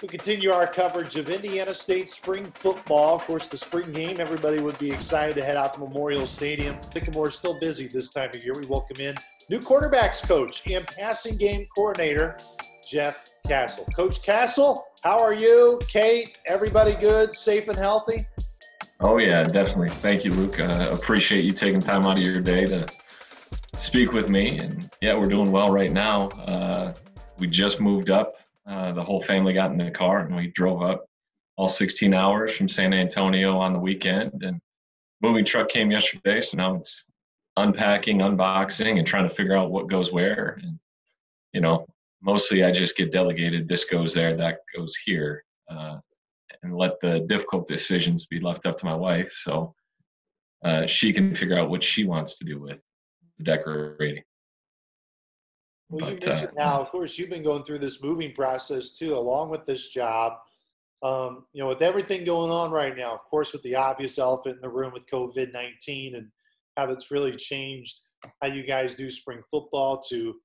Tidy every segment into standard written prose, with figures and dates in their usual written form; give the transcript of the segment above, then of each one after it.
We continue our coverage of Indiana State spring football. Of course, the spring game, everybody would be excited to head out to Memorial Stadium. Sycamore's still busy this time of year. We welcome in new quarterbacks coach and passing game coordinator, Jeff Kastl. Coach Kastl, how are you? Kate, everybody good, safe and healthy? Oh, yeah, definitely. Thank you, Luke. Appreciate you taking time out of your day to speak with me. And, yeah, we're doing well right now. We just moved up. The whole family got in the car, and we drove up all 16 hours from San Antonio on the weekend. And moving truck came yesterday, so now it's unpacking, unboxing, and trying to figure out what goes where. And, mostly I just get delegated, this goes there, that goes here, and let the difficult decisions be left up to my wife so she can figure out what she wants to do with the decorating. Well, you mentioned now, of course, you've been going through this moving process too, along with this job. With everything going on right now, of course, with the obvious elephant in the room with COVID-19 and how that's really changed how you guys do spring football to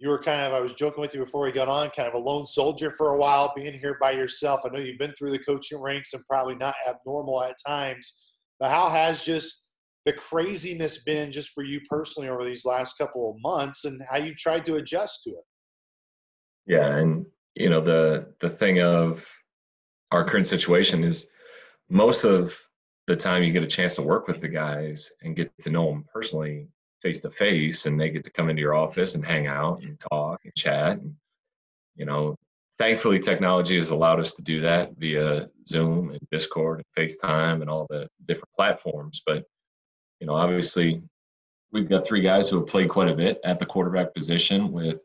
you were I was joking with you before we got on, kind of a lone soldier for a while, being here by yourself. I know you've been through the coaching ranks and probably not abnormal at times, but how has just the craziness been just for you personally over these last couple of months and how you've tried to adjust to it? Yeah, and the thing of our current situation is most of the time you get a chance to work with the guys and get to know them personally face to face, and they get to come into your office and hang out and talk and chat. And, thankfully technology has allowed us to do that via Zoom and Discord and FaceTime and all the different platforms. But obviously, we've got three guys who have played quite a bit at the quarterback position with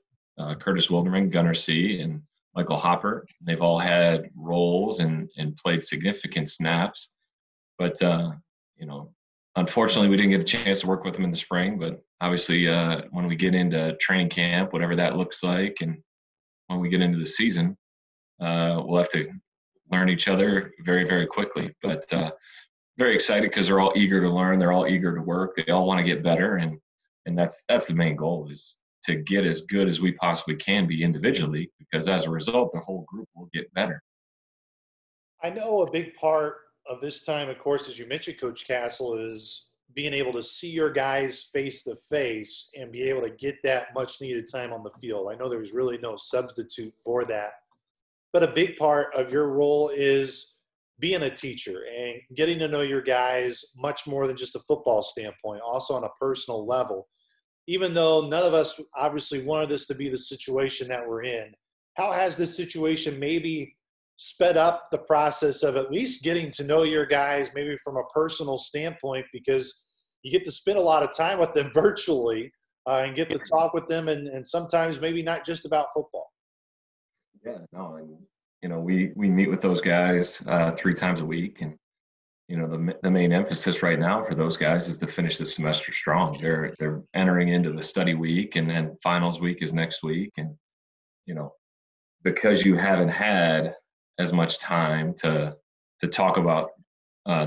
Curtis Wilderman, Gunnar C., and Michael Hopper. They've all had roles and played significant snaps. But, unfortunately, we didn't get a chance to work with them in the spring. But obviously, when we get into training camp, whatever that looks like, and when we get into the season, we'll have to learn each other very, very quickly. But very excited because they're all eager to learn. They're all eager to work. They all want to get better. And that's the main goal, is to get as good as we possibly can be individually, because as a result, the whole group will get better. I know a big part of this time, of course, as you mentioned, Coach Kastl, is being able to see your guys face to face and be able to get that much needed time on the field. I know there's really no substitute for that. But a big part of your role is being a teacher and getting to know your guys much more than just a football standpoint, also on a personal level. Even though none of us obviously wanted this to be the situation that we're in, how has this situation maybe sped up the process of at least getting to know your guys, maybe from a personal standpoint, because you get to spend a lot of time with them virtually and get to talk with them and sometimes maybe not just about football? Yeah, no, and we meet with those guys 3 times a week, and the main emphasis right now for those guys is to finish the semester strong. They're entering into the study week, and then finals week is next week, and because you haven't had as much time to talk about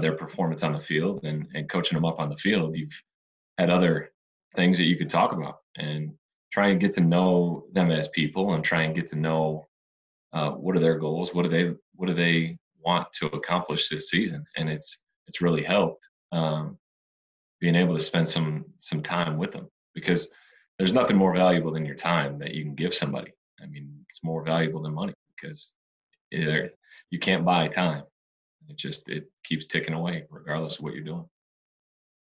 their performance on the field and coaching them up on the field, you've had other things that you could talk about and try and get to know them as people and try and get to know what are their goals, what do they want to accomplish this season. And it's really helped being able to spend some time with them, because there's nothing more valuable than your time that you can give somebody. I mean, it's more valuable than money, because you can't buy time. It keeps ticking away regardless of what you're doing.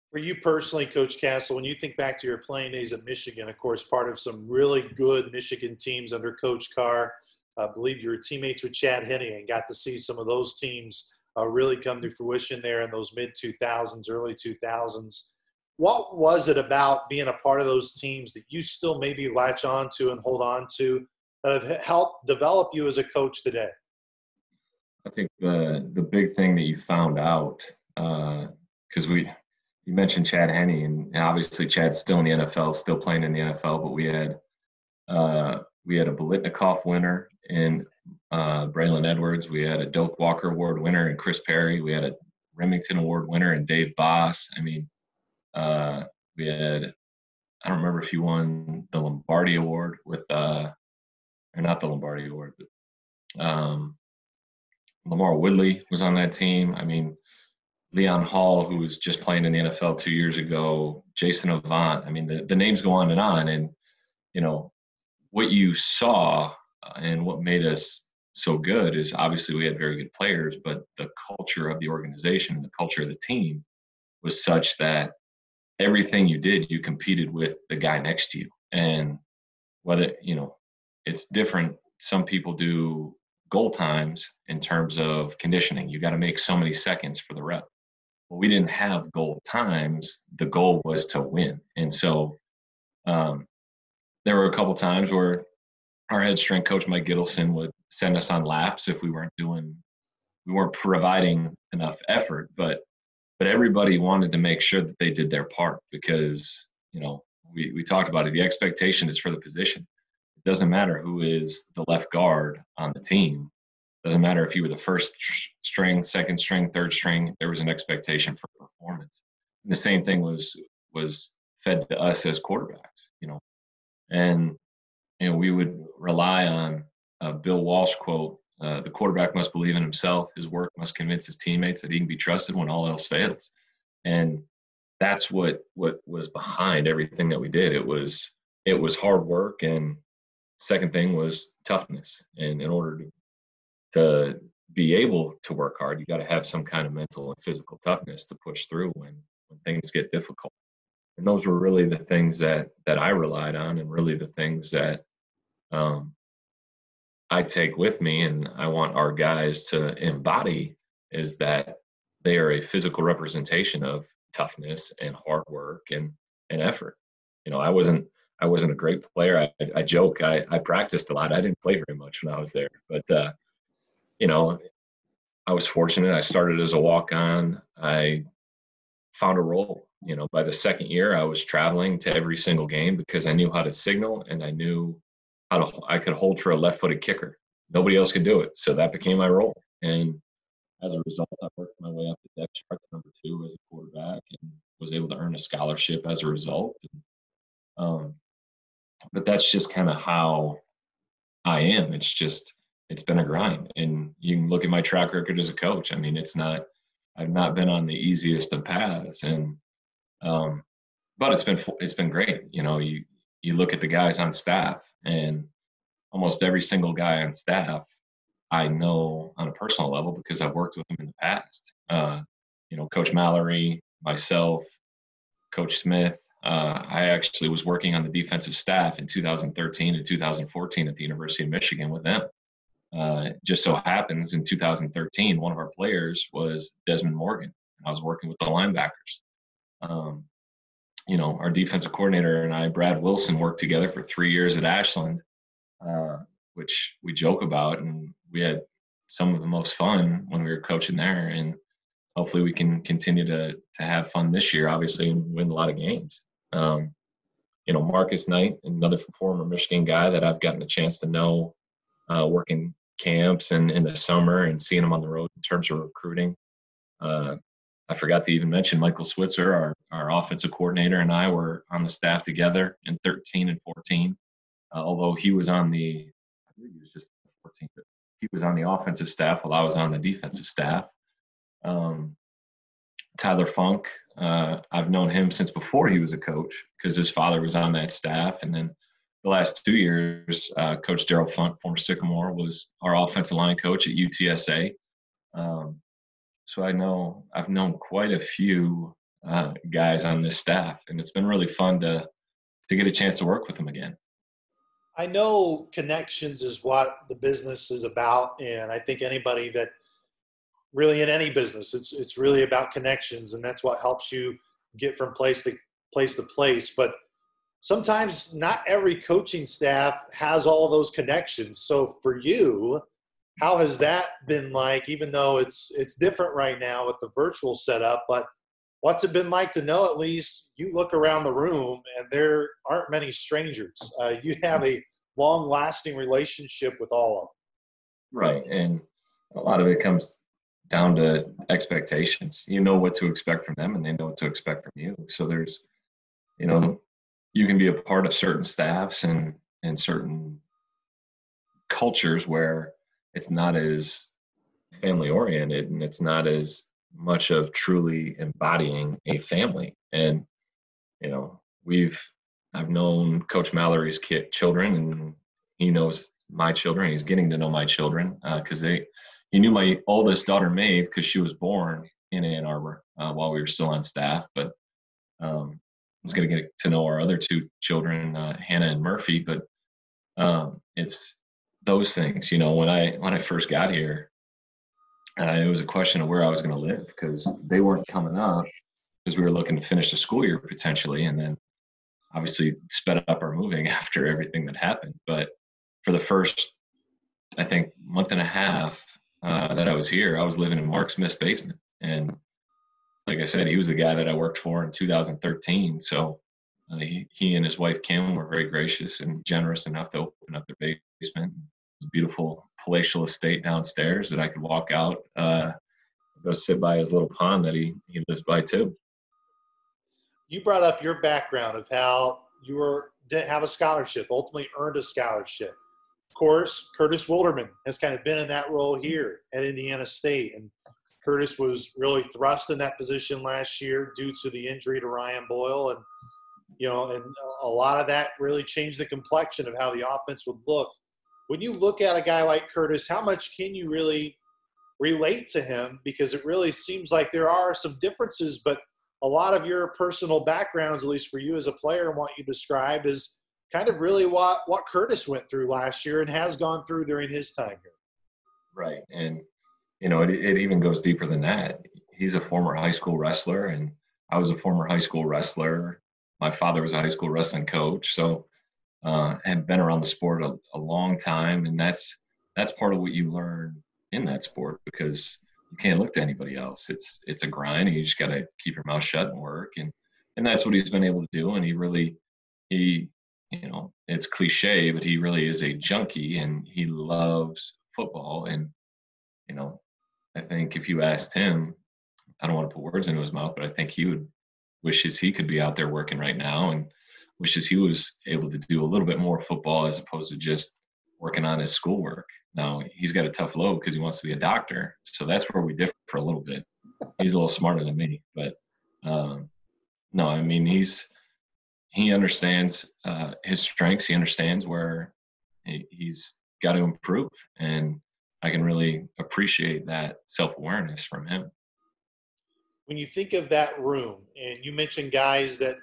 For you personally, Coach Kastl, when you think back to your playing days at Michigan, of course, part of some really good Michigan teams under Coach Carr, I believe you were teammates with Chad Henne and got to see some of those teams really come to fruition there in those mid-2000s, early 2000s. What was it about being a part of those teams that you still maybe latch on to and hold on to that have helped develop you as a coach today? I think the big thing that you found out, because you mentioned Chad Henne, and obviously Chad's still in the NFL, still playing in the NFL, but we had a Biletnikoff winner in Braylon Edwards. We had a Doak Walker Award winner in Chris Perry. We had a Remington Award winner in Dave Boss. I mean, we had, I don't remember if he won the Lombardi Award with, or not the Lombardi Award, but Lamar Woodley was on that team. I mean, Leon Hall, who was just playing in the NFL 2 years ago, Jason Avant. I mean, the names go on. And, you know, what you saw and what made us so good is obviously we had very good players, but the culture of the organization and the culture of the team was such that everything you did, you competed with the guy next to you. And whether, it's different. Some people do goal times in terms of conditioning. You got to make so many seconds for the rep. Well, we didn't have goal times. The goal was to win. And so um, there were a couple times where our head strength coach, Mike Gittleson, would send us on laps if we weren't providing enough effort. But everybody wanted to make sure that they did their part because, we talked about it. The expectation is for the position. It doesn't matter who is the left guard on the team. It doesn't matter if you were the first string, second string, third string. There was an expectation for performance. And the same thing was fed to us as quarterbacks, and we would rely on a Bill Walsh quote: "The quarterback must believe in himself. His work must convince his teammates that he can be trusted when all else fails." And that's what was behind everything that we did. It was hard work, and second thing was toughness. And in order to be able to work hard, you got to have some kind of mental and physical toughness to push through when things get difficult. And those were really the things that I relied on, and really the things that um, I take with me, and I want our guys to embody, is that they are a physical representation of toughness and hard work and effort. I wasn't a great player. I joke. I practiced a lot. I didn't play very much when I was there, but you know, I was fortunate. I started as a walk-on. I found a role. By the second year, I was traveling to every single game because I knew how to signal, and I knew I could hold for a left-footed kicker. Nobody else could do it, so that became my role. And as a result, I worked my way up the depth chart to number 2 as a quarterback, and was able to earn a scholarship as a result. Um, but that's just kind of how I am. It's been a grind, and you can look at my track record as a coach. I mean, I've not been on the easiest of paths, and but it's been great. You look at the guys on staff, and almost every single guy on staff I know on a personal level because I've worked with them in the past. Coach Mallory, myself, Coach Smith. I actually was working on the defensive staff in 2013 and 2014 at the University of Michigan with them. Just so happens in 2013, one of our players was Desmond Morgan. I was working with the linebackers. Our defensive coordinator and I, Brad Wilson, worked together for 3 years at Ashland, which we joke about, and we had some of the most fun when we were coaching there. And hopefully we can continue to have fun this year, obviously, and win a lot of games. Marcus Knight, another former Michigan guy that I've gotten a chance to know, working camps and in the summer and seeing him on the road in terms of recruiting. I forgot to even mention Michael Switzer, our offensive coordinator, and I were on the staff together in 13 and 14. Although he was I believe he was just 14, but he was on the offensive staff while I was on the defensive staff. Tyler Funk, I've known him since before he was a coach because his father was on that staff. And then the last 2 years, Coach Daryl Funk, former Sycamore, was our offensive line coach at UTSA. So I've known quite a few guys on this staff, and it's been really fun to get a chance to work with them again. I know connections is what the business is about, and I think anybody that really in any business, it's really about connections, and that's what helps you get from place to place. But sometimes not every coaching staff has all those connections. So for you, how has that been like, even though it's different right now with the virtual setup, but what's it been like to know at least you look around the room and there aren't many strangers? You have a long-lasting relationship with all of them. Right, and a lot of it comes down to expectations. You know what to expect from them, and they know what to expect from you. So there's, you can be a part of certain staffs and certain cultures where it's not as family oriented, and it's not as much of truly embodying a family. And you know, I've known Coach Mallory's children, and he knows my children. He's getting to know my children because he knew my oldest daughter Maeve because she was born in Ann Arbor while we were still on staff. But I was going to get to know our other two children, Hannah and Murphy. But it's those things. You know, when I first got here, it was a question of where I was going to live because they weren't coming up because we were looking to finish the school year potentially, and then obviously sped up our moving after everything that happened. But for the first, I think, month and a half that I was here, I was living in Mark Smith's basement. And like I said, he was the guy that I worked for in 2013. So he and his wife, Kim, were very gracious and generous enough to open up their basement. It was a beautiful palatial estate downstairs that I could walk out, go sit by his little pond that he lives by too. You brought up your background of how didn't have a scholarship, ultimately earned a scholarship. Of course, Curtis Wilderman has kind of been in that role here at Indiana State, and Curtis was really thrust in that position last year due to the injury to Ryan Boyle, and and a lot of that really changed the complexion of how the offense would look. When you look at a guy like Curtis, how much can you really relate to him? Because it really seems like there are some differences, but a lot of your personal backgrounds, at least for you as a player and what you described, is kind of really what Curtis went through last year and has gone through during his time here. Right. And, it even goes deeper than that. He's a former high school wrestler, and I was a former high school wrestler. My father was a high school wrestling coach. So, had been around the sport a long time. And that's part of what you learn in that sport because you can't look to anybody else. It's a grind, and you just got to keep your mouth shut and work. And that's what he's been able to do. And he, it's cliche, but he really is a junkie, and he loves football. And, I think if you asked him, I don't want to put words into his mouth, but I think he would wishes he could be out there working right now and wishes he was able to do a little bit more football as opposed to just working on his schoolwork. Now he's got a tough load because he wants to be a doctor. So that's where we differ a little bit. He's a little smarter than me, but no, I mean, he understands his strengths. He understands where he's got to improve. And I can really appreciate that self-awareness from him. When you think of that room, and you mentioned guys that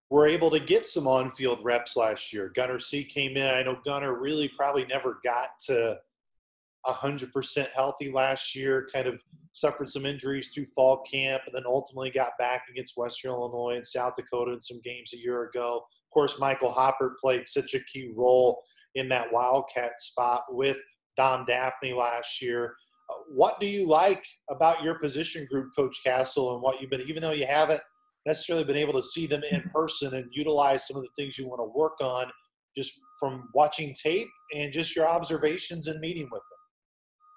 were able to get some on-field reps last year. Gunnar C came in. I know Gunnar really probably never got to 100% healthy last year, kind of suffered some injuries through fall camp, and then ultimately got back against Western Illinois and South Dakota in some games a year ago. Of course, Michael Hopper played such a key role in that Wildcat spot with Dom Daphne last year. What do you like about your position group, Coach Kastl, and what you've been, even though you haven't necessarily been able to see them in person and utilize some of the things you want to work on just from watching tape and just your observations and meeting with them?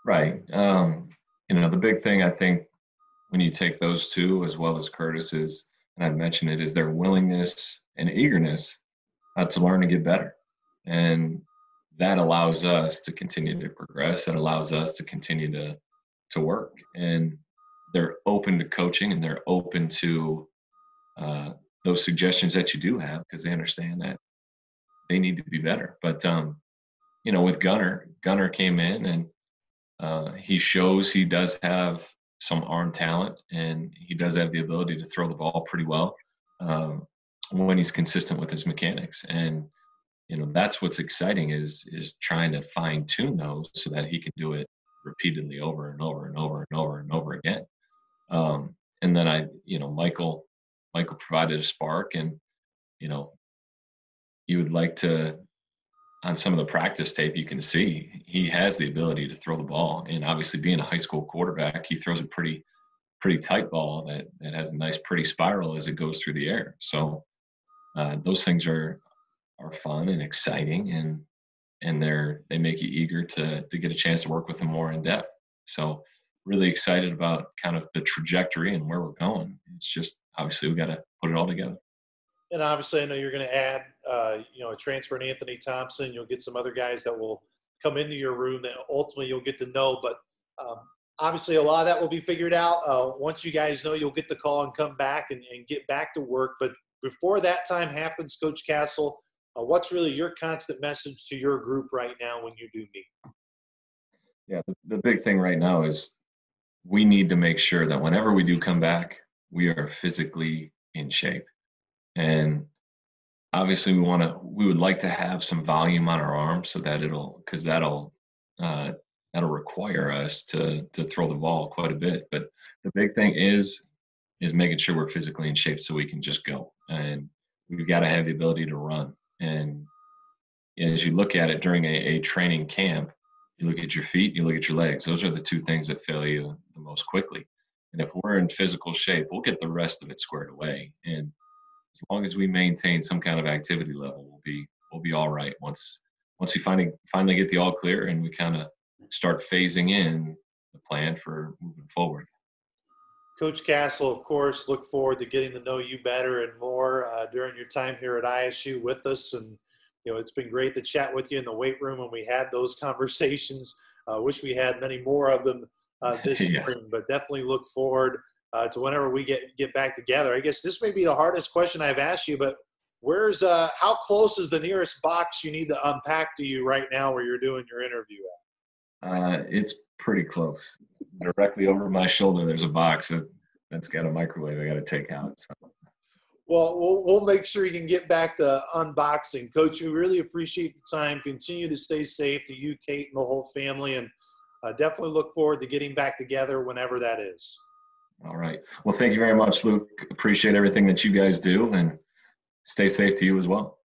Right. The big thing I think when you take those two as well as Curtis is, and I mentioned it, is their willingness and eagerness to learn and get better. And that allows us to continue to progress. That allows us to continue to work. And they're open to coaching, and they're open to those suggestions that you do have because they understand that they need to be better. But, with Gunnar came in and he shows he does have some arm talent, and he does have the ability to throw the ball pretty well when he's consistent with his mechanics. And, that's what's exciting is trying to fine tune those so that he can do it repeatedly over and over and over and over and over again. And then Michael provided a spark, and, you would like to, on some of the practice tape, you can see he has the ability to throw the ball. And obviously being a high school quarterback, he throws a pretty tight ball that has a nice, pretty spiral as it goes through the air. So those things are fun and exciting, and they make you eager to get a chance to work with them more in depth. So really excited about kind of the trajectory and where we're going. It's just, obviously we got to put it all together. And obviously I know you're going to add, a transfer in Anthony Thompson. You'll get some other guys that will come into your room that ultimately you'll get to know. But obviously a lot of that will be figured out. Once you guys know, you'll get the call and come back and get back to work. But before that time happens, Coach Kastl, what's really your constant message to your group right now when you do meet? Yeah, the big thing right now is we need to make sure that whenever we do come back, we are physically in shape. And obviously we would like to have some volume on our arms so that because uh, that'll require us to throw the ball quite a bit. But the big thing is making sure we're physically in shape so we can just go. And we've got to have the ability to run. And as you look at it during a training camp, you look at your feet, you look at your legs. Those are the two things that fail you the most quickly. And if we're in physical shape, we'll get the rest of it squared away. And as long as we maintain some kind of activity level, we'll be all right once we finally get the all clear and we kind of start phasing in the plan for moving forward. Coach Kastl, of course, look forward to getting to know you better and more during your time here at ISU with us. And, it's been great to chat with you in the weight room when we had those conversations. Wish we had many more of them this Yeah. spring, but definitely look forward to whenever we get back together. I guess this may be the hardest question I've asked you, but how close is the nearest box you need to unpack to you right now where you're doing your interview at? It's pretty close. Directly over my shoulder, there's a box that's got a microwave I got to take out. So. Well, we'll make sure you can get back to unboxing. Coach, we really appreciate the time. Continue to stay safe to you, Kate, and the whole family, and definitely look forward to getting back together whenever that is. All right. Well, thank you very much, Luke. Appreciate everything that you guys do, and stay safe to you as well.